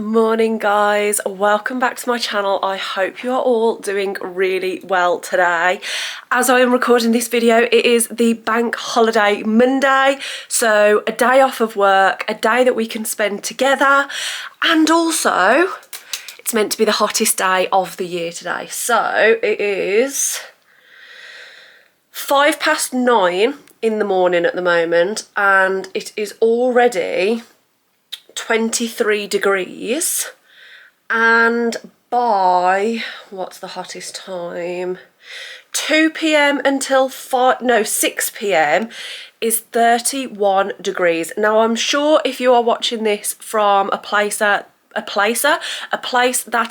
morning guys, welcome back to my channel. I hope you are all doing really well today. As I am recording this video, it is the bank holiday Monday, so a day off of work, a day that we can spend together, and also it's meant to be the hottest day of the year today. So it is 9:05 in the morning at the moment, and it is already 23 degrees, and by what's the hottest time, 2 p.m. until 6 p.m. is 31 degrees. Now I'm sure if you are watching this from a place that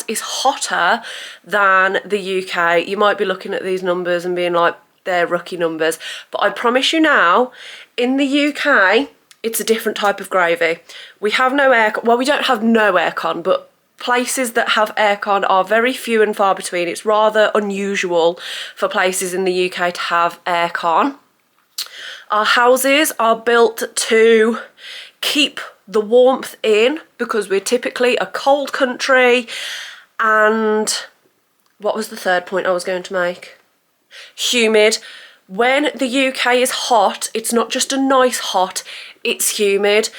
is hotter than the UK, you might be looking at these numbers and being like, they're rookie numbers, but I promise you now, in the UK it's a different type of gravy. We have no aircon. Well, we don't have no aircon, but places that have aircon are very few and far between. It's rather unusual for places in the UK to have aircon. Our houses are built to keep the warmth in because we're typically a cold country. And what was the third point I was going to make? Humid. When the UK is hot, it's not just a nice hot, it's humid.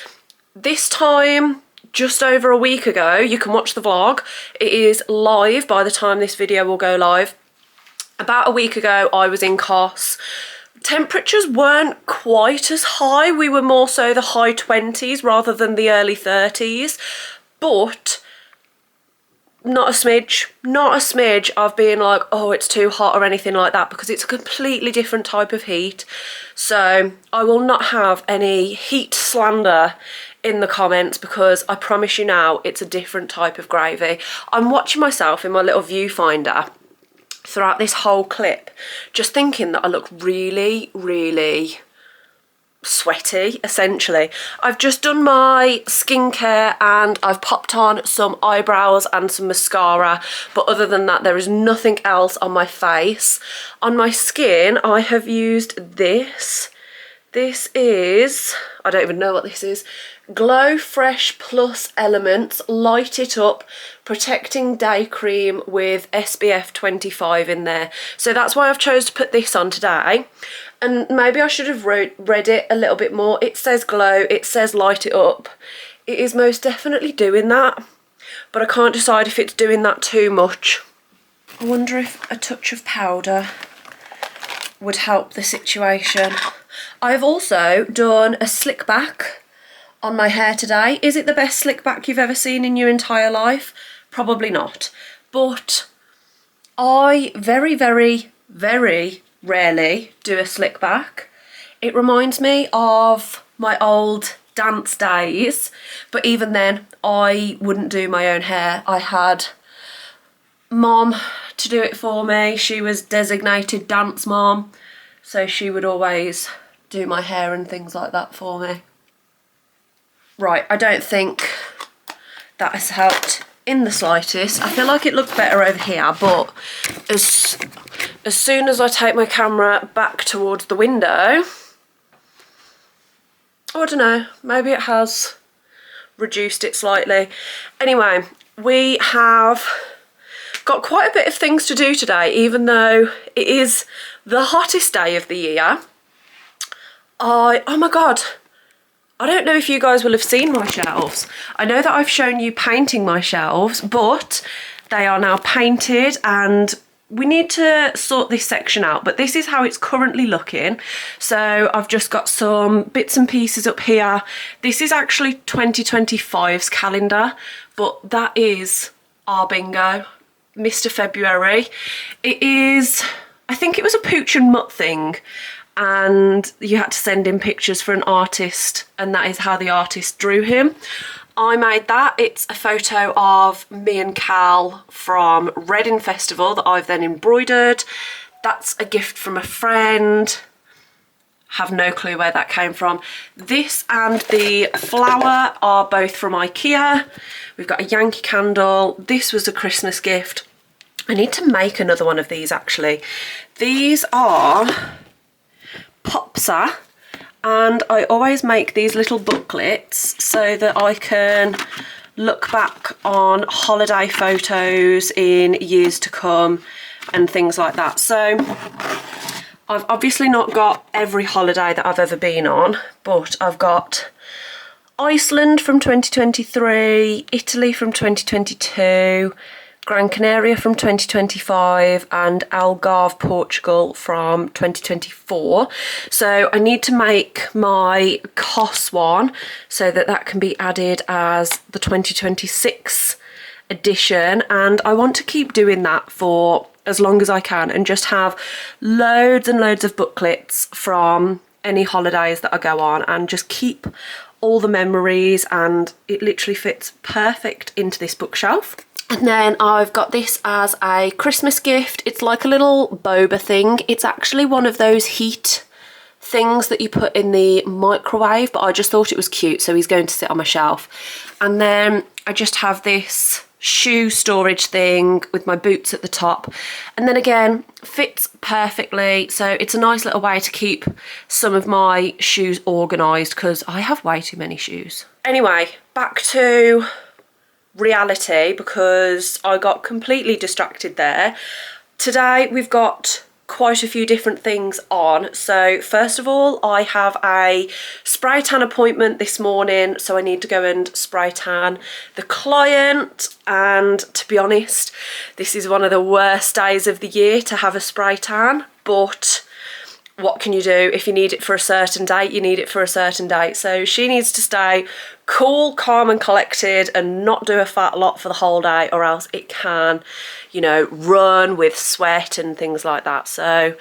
This time, just over a week ago, you can watch the vlog. It is live by the time this video will go live. About a week ago, I was in Kos. Temperatures weren't quite as high. We were more so the high 20s rather than the early 30s. But not a smidge of being like, oh, it's too hot or anything like that, because it's a completely different type of heat. So I will not have any heat slander in the comments, because I promise you now, it's a different type of gravy. I'm watching myself in my little viewfinder throughout this whole clip, just thinking that I look really, really sweaty, essentially. I've just done my skincare and I've popped on some eyebrows and some mascara, but other than that there is nothing else on my face. On my skin I have used this. This is, I don't even know what this is, Glow Fresh Plus Elements Light It Up Protecting Day Cream with SPF 25 in there. So that's why I've chose to put this on today. And maybe I should have read it a little bit more. It says glow, it says light it up. It is most definitely doing that, but I can't decide if it's doing that too much. I wonder if a touch of powder would help the situation. I've also done a slick back on my hair today. Is it the best slick back you've ever seen in your entire life? Probably not. But I very, very, very rarely do a slick back. It reminds me of my old dance days, but even then I wouldn't do my own hair. I had mom to do it for me. She was designated dance mom, so she would always do my hair and things like that for me. Right, I don't think that has helped in the slightest. I feel like it looked better over here, but as soon as I take my camera back towards the window, oh, I don't know, maybe it has reduced it slightly. Anyway, we have got quite a bit of things to do today, even though it is the hottest day of the year. Oh my God, I don't know if you guys will have seen my shelves. I know that I've shown you painting my shelves, but they are now painted and we need to sort this section out, but this is how it's currently looking. So I've just got some bits and pieces up here. This is actually 2025's calendar, but that is our bingo, Mr. February. It is, I think it was a pooch and mutt thing, and you had to send in pictures for an artist, and that is how the artist drew him. I made that. It's a photo of me and Cal from Reading Festival that I've then embroidered. That's a gift from a friend. Have no clue where that came from. This and the flower are both from IKEA. We've got a Yankee candle. This was a Christmas gift. I need to make another one of these actually. These are Popsa, and I always make these little booklets so that I can look back on holiday photos in years to come and things like that. So I've obviously not got every holiday that I've ever been on, but I've got Iceland from 2023, Italy from 2022, Gran Canaria from 2025 and Algarve, Portugal from 2024. So I need to make my Kos one so that that can be added as the 2026 edition, and I want to keep doing that for as long as I can and just have loads and loads of booklets from any holidays that I go on and just keep all the memories, and it literally fits perfect into this bookshelf. And then I've got this as a Christmas gift. It's like a little boba thing. It's actually one of those heat things that you put in the microwave, but I just thought it was cute, so he's going to sit on my shelf. And then I just have this shoe storage thing with my boots at the top, and then again fits perfectly, so it's a nice little way to keep some of my shoes organised because I have way too many shoes. Anyway, back to reality because I got completely distracted there. Today we've got quite a few different things on. So first of all, I have a spray tan appointment this morning, so I need to go and spray tan the client, and to be honest, this is one of the worst days of the year to have a spray tan, but what can you do? If you need it for a certain date, you need it for a certain date. So she needs to stay cool, calm and collected and not do a fat lot for the whole day, or else it can, you know, run with sweat and things like that. So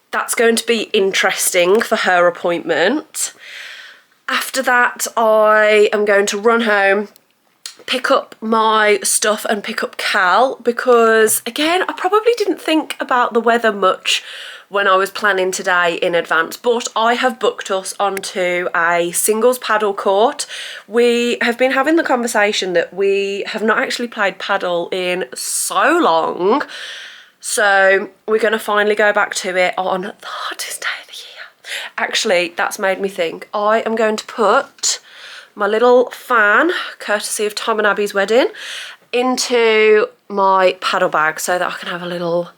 that's going to be interesting for her appointment. After that, I am going to run home, pick up my stuff and pick up Cal, because again, I probably didn't think about the weather much when I was planning today in advance, but I have booked us onto a singles paddle court. We have been having the conversation that we have not actually played paddle in so long, so we're going to finally go back to it on the hottest day of the year. Actually, that's made me think I am going to put my little fan, courtesy of Tom and Abby's wedding, into my paddle bag so that I can have a little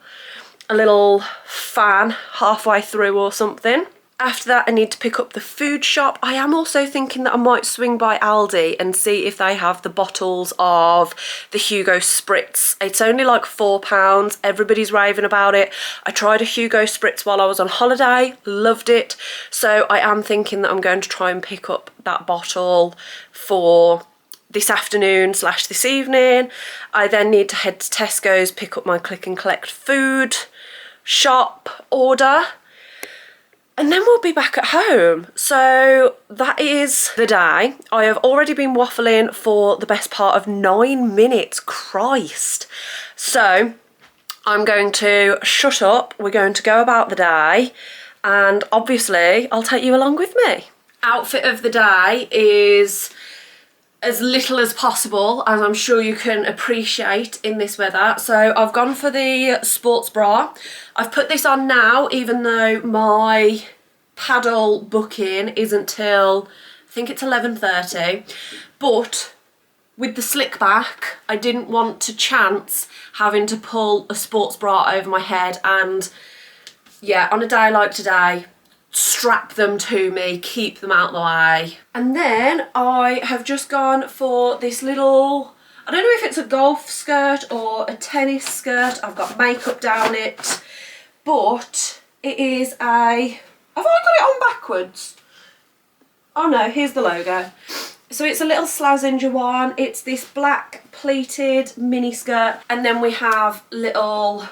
fan halfway through or something. After that, I need to pick up the food shop. I am also thinking that I might swing by Aldi and see if they have the bottles of the Hugo Sprits. It's only like £4. Everybody's raving about it. I tried a Hugo Sprits while I was on holiday, loved it. So I am thinking that I'm going to try and pick up that bottle for this afternoon / this evening. I then need to head to Tesco's, pick up my click and collect food shop order, and then we'll be back at home. So that is the day. I have already been waffling for the best part of 9 minutes, Christ. So I'm going to shut up, we're going to go about the day, and obviously I'll take you along with me. Outfit of the day is as little as possible, as I'm sure you can appreciate in this weather. So I've gone for the sports bra. I've put this on now, even though my paddle booking isn't till, I think it's 11:30. But with the slick back, I didn't want to chance having to pull a sports bra over my head, and yeah, on a day like today, strap them to me, keep them out the way. And then I have just gone for this little, I don't know if it's a golf skirt or a tennis skirt. I've got makeup down it, but it is a, have I got it on backwards? Oh no, here's the logo. So it's a little Slazenger one. It's this black pleated mini skirt, and then we have little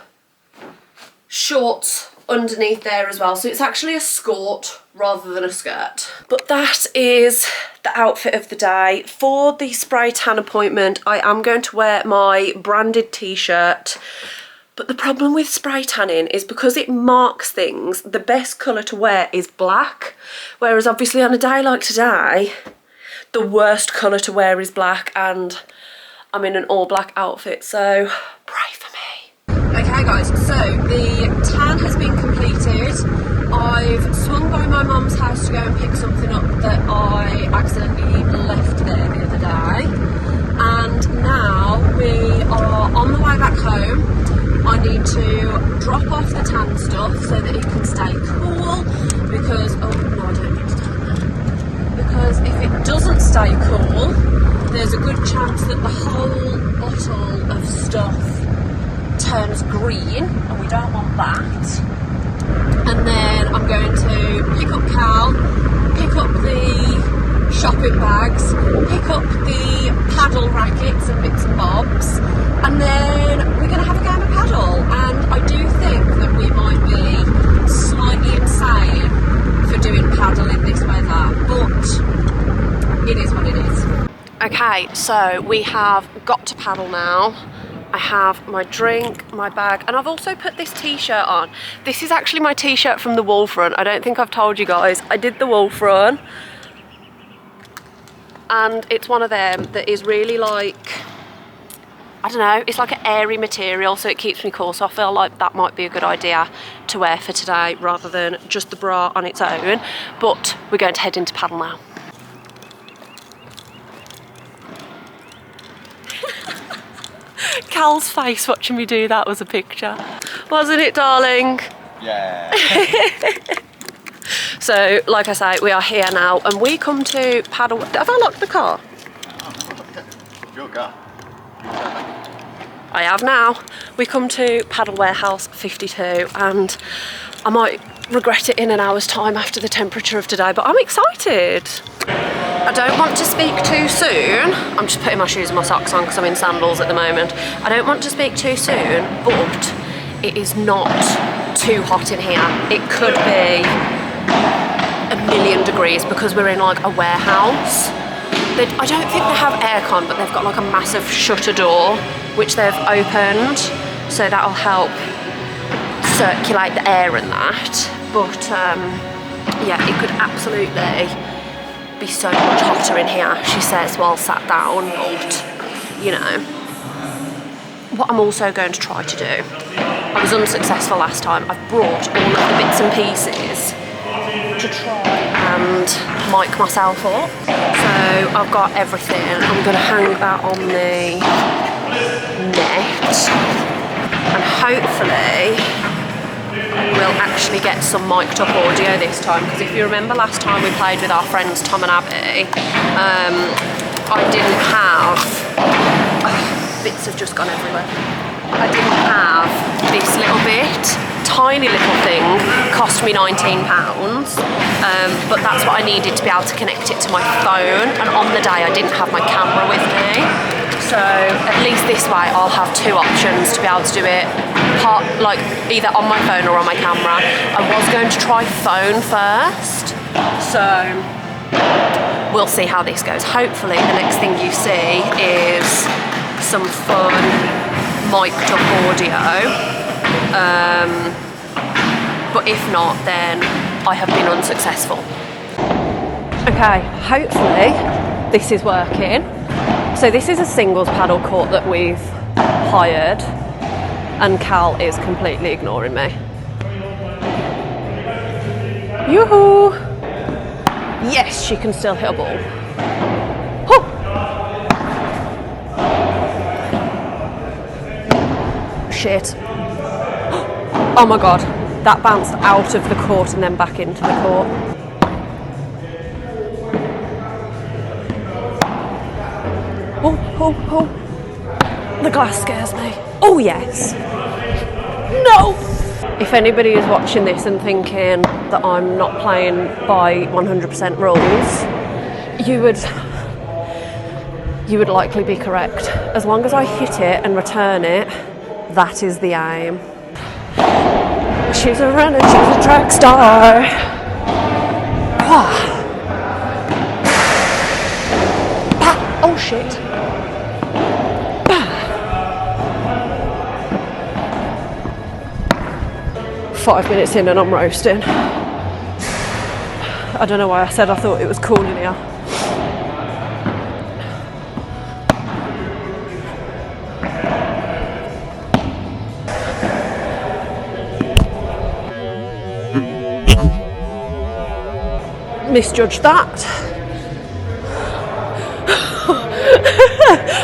shorts underneath there as well, so it's actually a skirt rather than a skirt. But that is the outfit of the day. For the spray tan appointment, I am going to wear my branded t-shirt, but the problem with spray tanning is because it marks things, the best colour to wear is black, whereas obviously on a day like today, the worst colour to wear is black, and I'm in an all black outfit, so pray for me. Okay guys, so the tan has been completed. I've swung by my mum's house to go and pick something up that I accidentally left there the other day. need to drop off the tan stuff so that it can stay cool, because, oh no, I don't need to tan that. Because if it doesn't stay cool, there's a good chance that the whole bottle of stuff turns green, and we don't want that. And then I'm going to pick up Cal, pick up the shopping bags, pick up the paddle rackets and bits and bobs, and then we're going to have a game of paddle. And I do think that we might be slightly insane for doing paddle in this weather, but it is what it is. Okay, so we have got to paddle now. I have my drink, my bag, and I've also put this t-shirt on. This is actually my t-shirt from the wall front. I don't think I've told you guys. I did the wall front, and it's one of them that is really like, I don't know, it's like an airy material, so it keeps me cool. So I feel like that might be a good idea to wear for today rather than just the bra on its own. But we're going to head into paddle now. Cal's face watching me do that was a picture, wasn't it, darling? Yeah. So, like I say, we are here now, and we come to paddle. Have I locked the car? Your car. I have now. We come to Paddle Warehouse 52, and I might regret it in an hour's time after the temperature of today, but I'm excited. I don't want to speak too soon. I'm just putting my shoes and my socks on because I'm in sandals at the moment. I don't want to speak too soon, but it is not too hot in here. It could be 1,000,000 degrees because we're in like a warehouse. I don't think they have aircon, but they've got like a massive shutter door which they've opened, so that'll help circulate the air and that. But yeah, it could absolutely be so much hotter in here, she says, while sat down. But you know what I'm also going to try to do, I was unsuccessful last time. I've brought all of the bits and pieces to try and mic myself up. So I've got everything. I'm going to hang that on the net, and hopefully we'll actually get some mic'd up audio this time, because if you remember last time we played with our friends Tom and Abby, I didn't have, bits have just gone everywhere. I didn't have this little bit, tiny little thing, cost me £19, but that's what I needed to be able to connect it to my phone, and on the day I didn't have my camera with me. So at least this way I'll have two options to be able to do it, like either on my phone or on my camera. I was going to try phone first, so we'll see how this goes. Hopefully the next thing you see is some fun mic'd up audio, but if not, then I have been unsuccessful. Okay, hopefully this is working. So this is a singles paddle court that we've hired, and Cal is completely ignoring me. Yoo-hoo! Yes, she can still hit a ball. Oh! Shit. Oh my god, that bounced out of the court and then back into the court. Oh, the glass scares me. Oh yes. No! If anybody is watching this and thinking that I'm not playing by 100% rules, you would likely be correct. As long as I hit it and return it, that is the aim. She's a runner, she's a track star. Oh shit. 5 minutes in and I'm roasting. I don't know why I said I thought it was cool in here. Misjudged that.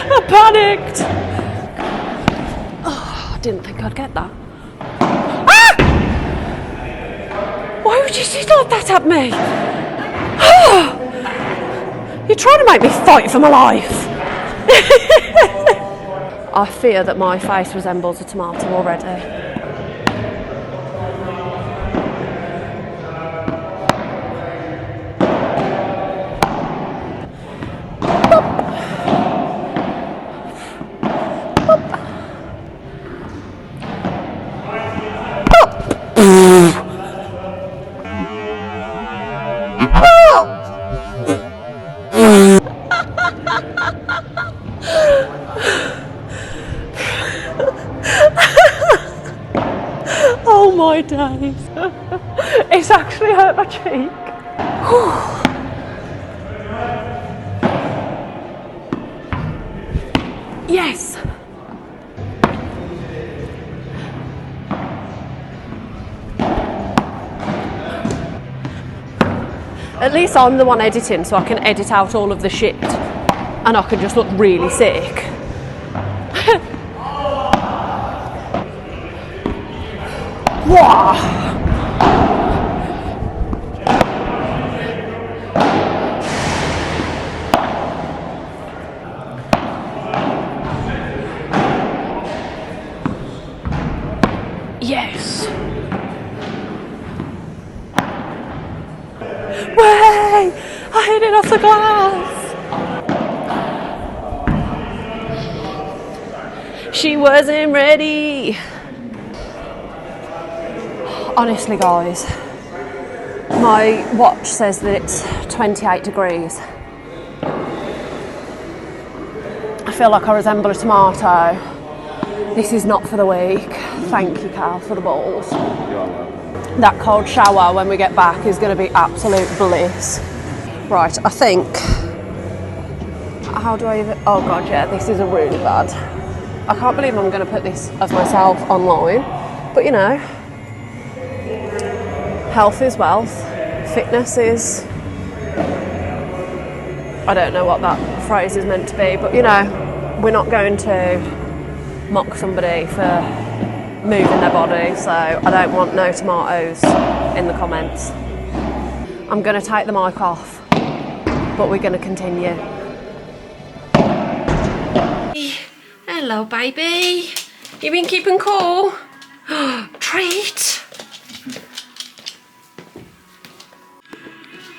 I panicked. Oh, didn't think I'd get that. Ah! Why would you sit like that at me? You're trying to make me fight for my life. I fear that my face resembles a tomato already. Oh my days. It's actually hurt my cheek. Yes. At least I'm the one editing, so I can edit out all of the shit and I can just look really sick. Wow. Yes. Way! I hit it off the glass. She wasn't ready. Honestly, guys, my watch says that it's 28 degrees. I feel like I resemble a tomato. This is not for the weak. Thank you, Cal, for the balls. That cold shower when we get back is going to be absolute bliss. Right, I think... How do I even... Oh God, yeah, this is really bad. I can't believe I'm going to put this as myself online. But, you know, health is wealth. Fitness is... I don't know what that phrase is meant to be, but, you know, we're not going to mock somebody for moving their body, so I don't want no tomatoes in the comments. I'm going to take the mic off, but we're going to continue. Hello, baby. You been keeping cool? Treat.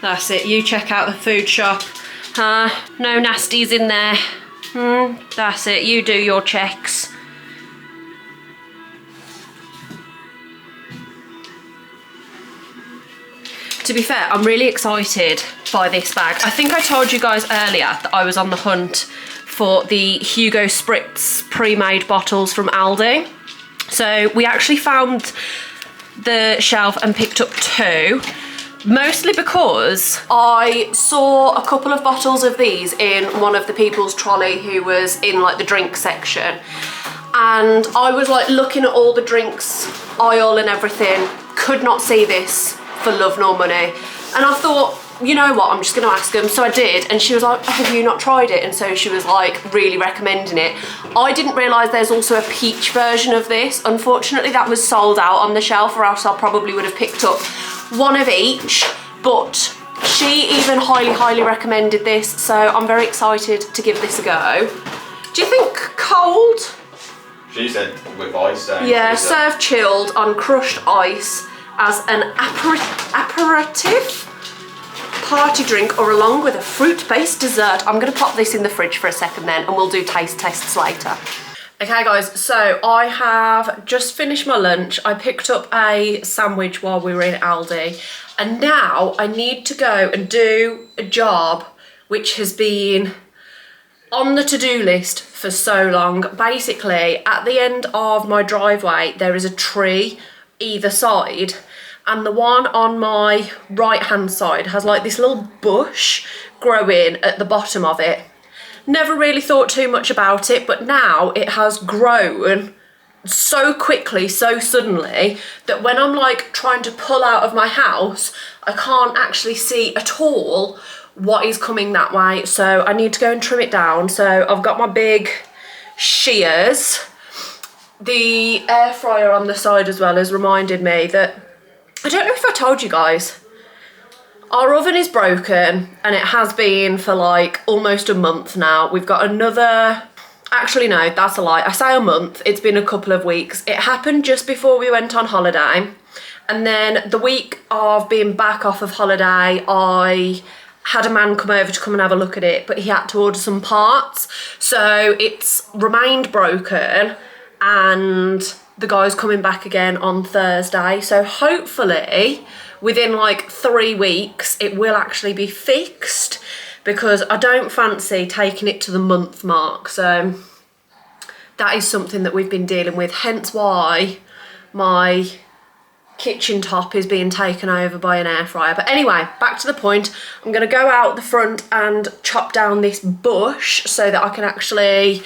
That's it, you check out the food shop. No nasties in there. That's it, you do your checks. To be fair, I'm really excited by this bag. I think I told you guys earlier that I was on the hunt for the Hugo Sprits pre-made bottles from Aldi. So we actually found the shelf and picked up 2. Mostly because I saw a couple of bottles of these in one of the people's trolley who was in like the drink section. And I was like looking at all the drinks aisle and everything, could not see this for love nor money. And I thought, you know what, I'm just gonna ask them. So I did, and she was like, have you not tried it? And so she was like really recommending it. I didn't realise there's also a peach version of this. Unfortunately, that was sold out on the shelf, or else I probably would have picked up one of each, but she even highly recommended this, so I'm very excited to give this a go. Do you think cold? She said with ice. Yeah, serve chilled on crushed ice as an aperitif, party drink, or along with a fruit-based dessert. I'm going to pop this in the fridge for a second then, and we'll do taste tests later. Okay guys, so I have just finished my lunch. I picked up a sandwich while we were in Aldi, and now I need to go and do a job which has been on the to-do list for so long. Basically, at the end of my driveway, there is a tree either side, and the one on my right-hand side has like this little bush growing at the bottom of it. Never really thought too much about it, but now it has grown so quickly, so suddenly, that when I'm like trying to pull out of my house, I can't actually see at all what is coming that way. So I need to go and trim it down. So I've got my big shears, The air fryer on the side as well has reminded me that, I don't know if I told you guys, our oven is broken and it has been for like almost a month now. We've got another, actually no, that's a lie. I say a month, it's been a couple of weeks. It happened just before we went on holiday. And then the week of being back off of holiday, I had a man come over to come and have a look at it, but he had to order some parts. So it's remained broken and the guy's coming back again on Thursday. So hopefully within like 3 weeks, it will actually be fixed, because I don't fancy taking it to the month mark. So that is something that we've been dealing with, hence why my kitchen top is being taken over by an air fryer. But anyway, back to the point. I'm going to go out the front and chop down this bush so that I can actually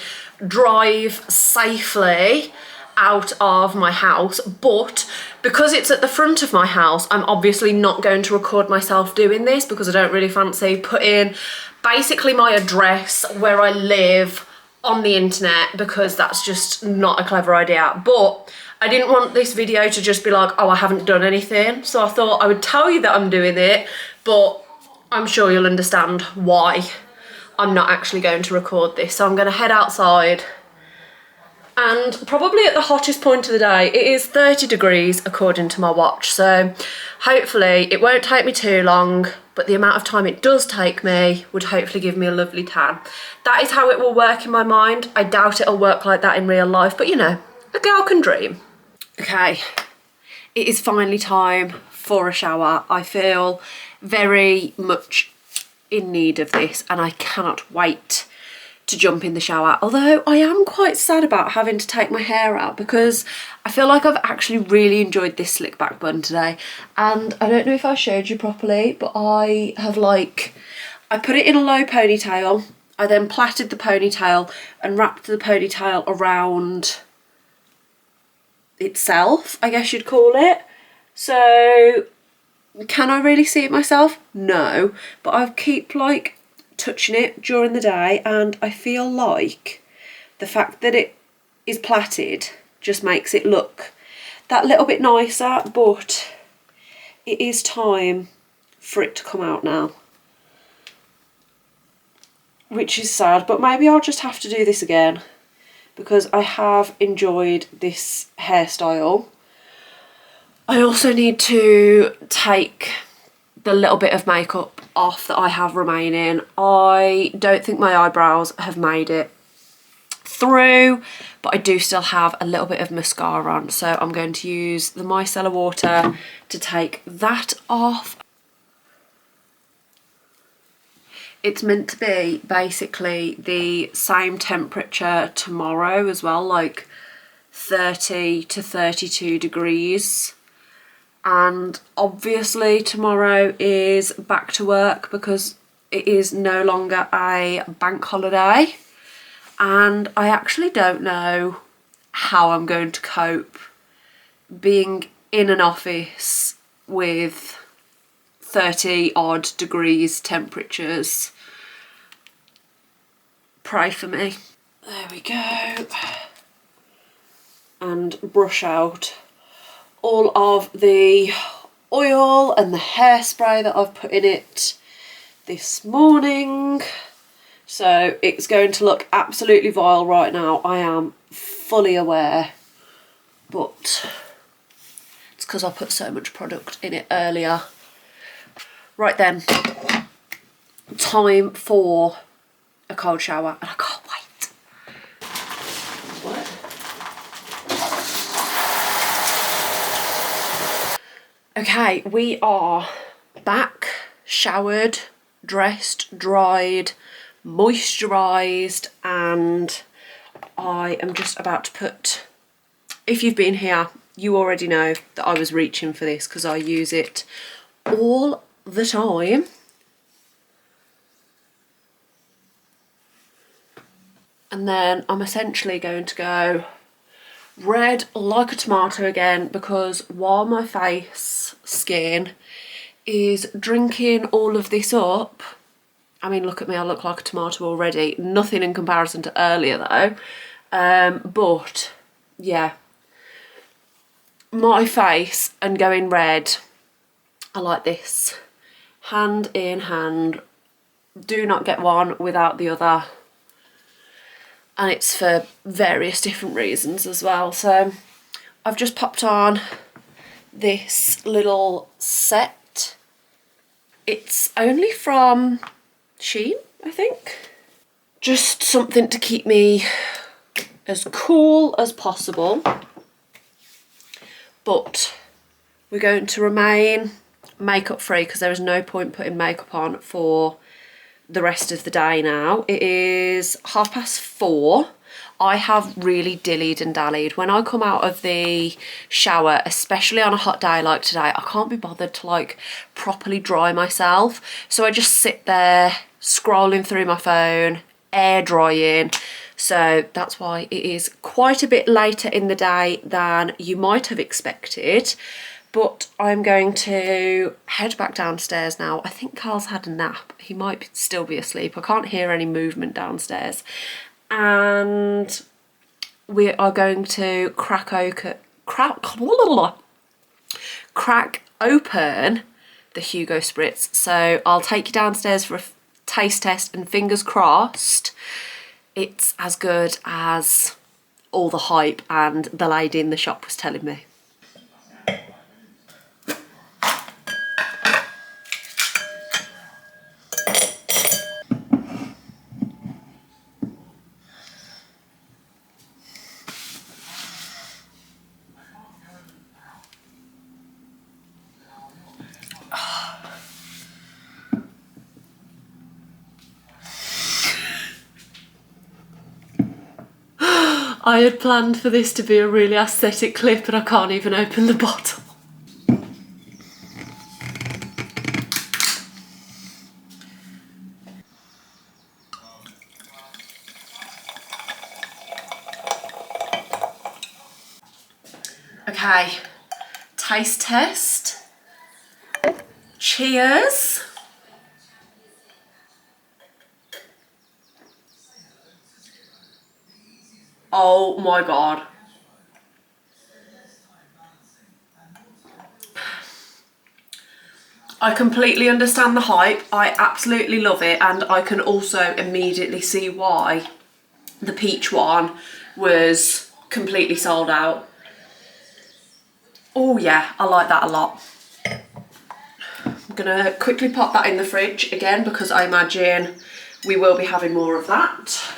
drive safely out of my house. But because it's at the front of my house, I'm obviously not going to record myself doing this, because I don't really fancy putting basically my address where I live on the internet, because that's just not a clever idea. But I didn't want this video to just be like, oh, I haven't done anything. So I thought I would tell you that I'm doing it, but I'm sure you'll understand why I'm not actually going to record this. So I'm going to head outside. And probably at the hottest point of the day, it is 30 degrees according to my watch. So hopefully it won't take me too long, but the amount of time it does take me would hopefully give me a lovely tan. That is how it will work in my mind. I doubt it'll work like that in real life, but you know, a girl can dream. Okay, it is finally time for a shower. I feel very much in need of this and I cannot wait to jump in the shower. Although I am quite sad about having to take my hair out, because I feel like I've actually really enjoyed this slick back bun today. And I don't know if I showed you properly, but I put it in a low ponytail. I then plaited the ponytail and wrapped the ponytail around itself, I guess you'd call it. So can I really see it myself? No, but I keep like touching it during the day, and I feel like the fact that it is plaited just makes it look that little bit nicer. But it is time for it to come out now, which is sad, but maybe I'll just have to do this again, because I have enjoyed this hairstyle. I also need to take the little bit of makeup off that I have remaining. I don't think my eyebrows have made it through, but I do still have a little bit of mascara on, so I'm going to use the micellar water to take that off. It's meant to be basically the same temperature tomorrow as well, like 30 to 32 degrees. And obviously tomorrow is back to work because it is no longer a bank holiday. And I actually don't know how I'm going to cope being in an office with 30 odd degrees temperatures. Pray for me. There we go. And brush out all of the oil and the hairspray that I've put in it this morning. So it's going to look absolutely vile right now, I am fully aware, but it's because I put so much product in it earlier. Right then, time for a cold shower, and I can't wait. Okay, we are back, showered, dressed, dried, moisturised, and I am just about to put, if you've been here, you already know that I was reaching for this because I use it all the time. And then I'm essentially going to go red like a tomato again, because while my face skin is drinking all of this up, I mean, look at me, I look like a tomato already. Nothing in comparison to earlier though, but yeah, my face and going red, I like this. Hand in hand. Do not get one without the other. And it's for various different reasons as well. So I've just popped on this little set. It's only from Shein, I think. Just something to keep me as cool as possible. But we're going to remain makeup free because there is no point putting makeup on for the rest of the day now. It is 4:30. I have really dillied and dallied. When I come out of the shower, especially on a hot day like today, I can't be bothered to like properly dry myself. So I just sit there scrolling through my phone, air drying. So that's why it is quite a bit later in the day than you might have expected. But I'm going to head back downstairs now. I think Carl's had a nap. He might still be asleep. I can't hear any movement downstairs. And we are going to crack open the Hugo Sprits. So I'll take you downstairs for a taste test, and fingers crossed it's as good as all the hype and the lady in the shop was telling me. I had planned for this to be a really aesthetic clip and I can't even open the bottle. Okay, taste test. Cheers. Oh my God. I completely understand the hype. I absolutely love it, and I can also immediately see why the peach one was completely sold out. Oh yeah, I like that a lot. I'm gonna quickly pop that in the fridge again because I imagine we will be having more of that.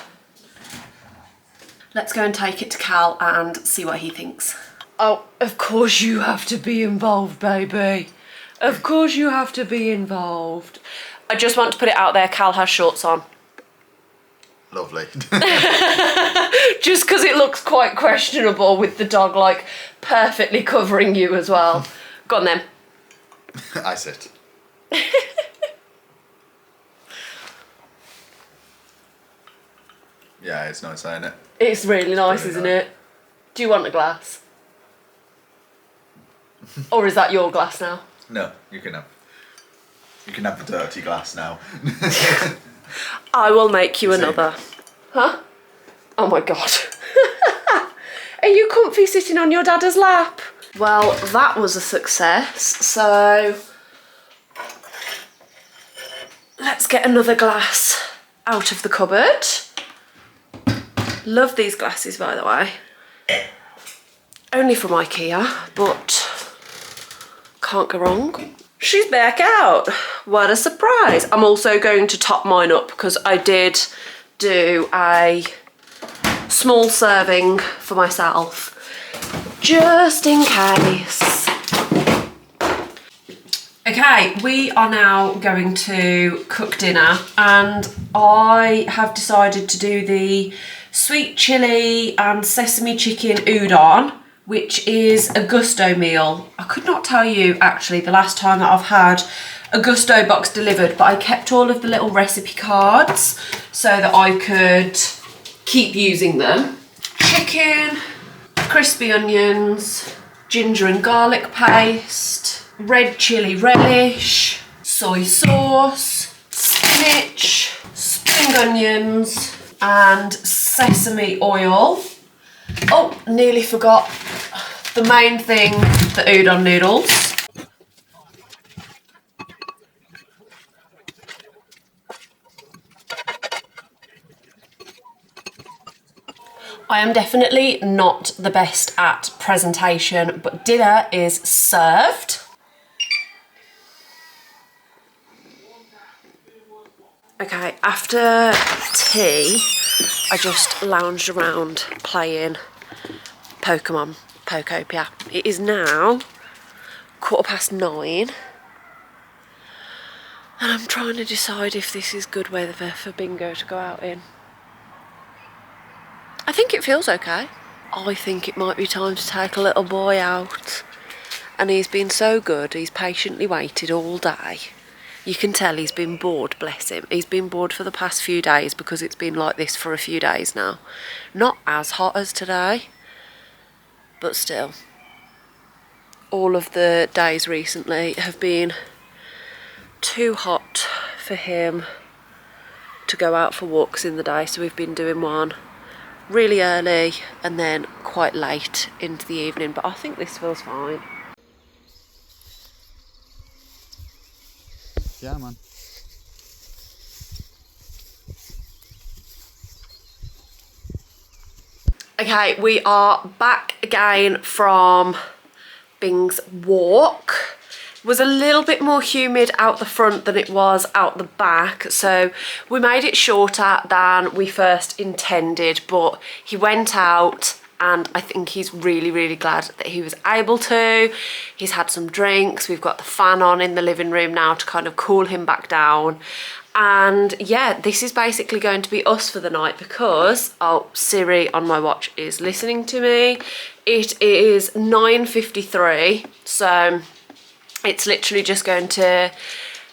Let's go and take it to Cal and see what he thinks. Oh, of course you have to be involved, baby. Of course you have to be involved. I just want to put it out there, Cal has shorts on. Lovely. Just because it looks quite questionable with the dog like perfectly covering you as well. Go on then. I sit. Yeah, it's nice, ain't it? It's really nice, Very isn't nice. it? Do you want a glass? Or is that your glass now? No, you can have the dirty glass now. I will make you another. Huh? Oh my God. Are you comfy sitting on your dad's lap? Well, that was a success. So let's get another glass out of the cupboard. Love these glasses, by the way. Only from IKEA, but can't go wrong. She's back out. What a surprise. I'm also going to top mine up because I did do a small serving for myself, just in case. Okay, we are now going to cook dinner, and I have decided to do the sweet chilli and sesame chicken udon, which is a gusto meal. I could not tell you actually the last time that I've had a gusto box delivered, but I kept all of the little recipe cards so that I could keep using them. Chicken, crispy onions, ginger and garlic paste, red chilli relish, soy sauce, spinach, spring onions and sesame oil. Oh, nearly forgot the main thing, the udon noodles. I am definitely not the best at presentation, but dinner is served. Okay, after tea, I just lounged around playing Pokemon Pokopia. It is now 9:15, and I'm trying to decide if this is good weather for Bingo to go out in. I think it feels okay. I think it might be time to take a little boy out. And he's been so good, he's patiently waited all day. You can tell he's been bored, bless him. He's been bored for the past few days because it's been like this for a few days now. Not as hot as today, but still. All of the days recently have been too hot for him to go out for walks in the day, so we've been doing one really early and then quite late into the evening, but I think this feels fine. Yeah, man. Okay, we are back again from Bing's walk. It was a little bit more humid out the front than it was out the back, so we made it shorter than we first intended, but he went out and I think he's really glad that he was able to. He's had some drinks, we've got the fan on in the living room now to kind of cool him back down. And yeah, this is basically going to be us for the night because, oh, Siri on my watch is listening to me. It is 9:53, so it's literally just going to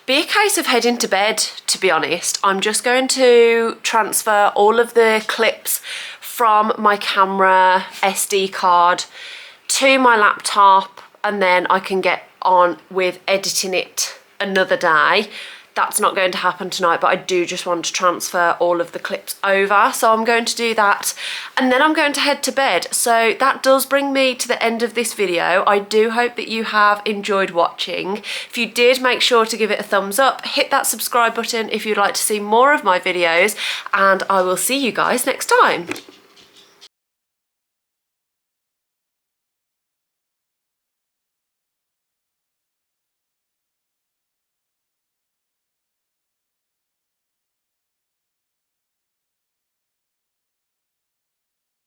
be a case of heading to bed, to be honest. I'm just going to transfer all of the clips from my camera SD card to my laptop, and then I can get on with editing it another day. That's not going to happen tonight, but I do just want to transfer all of the clips over. So I'm going to do that and then I'm going to head to bed. So that does bring me to the end of this video. I do hope that you have enjoyed watching. If you did, make sure to give it a thumbs up, hit that subscribe button if you'd like to see more of my videos, and I will see you guys next time.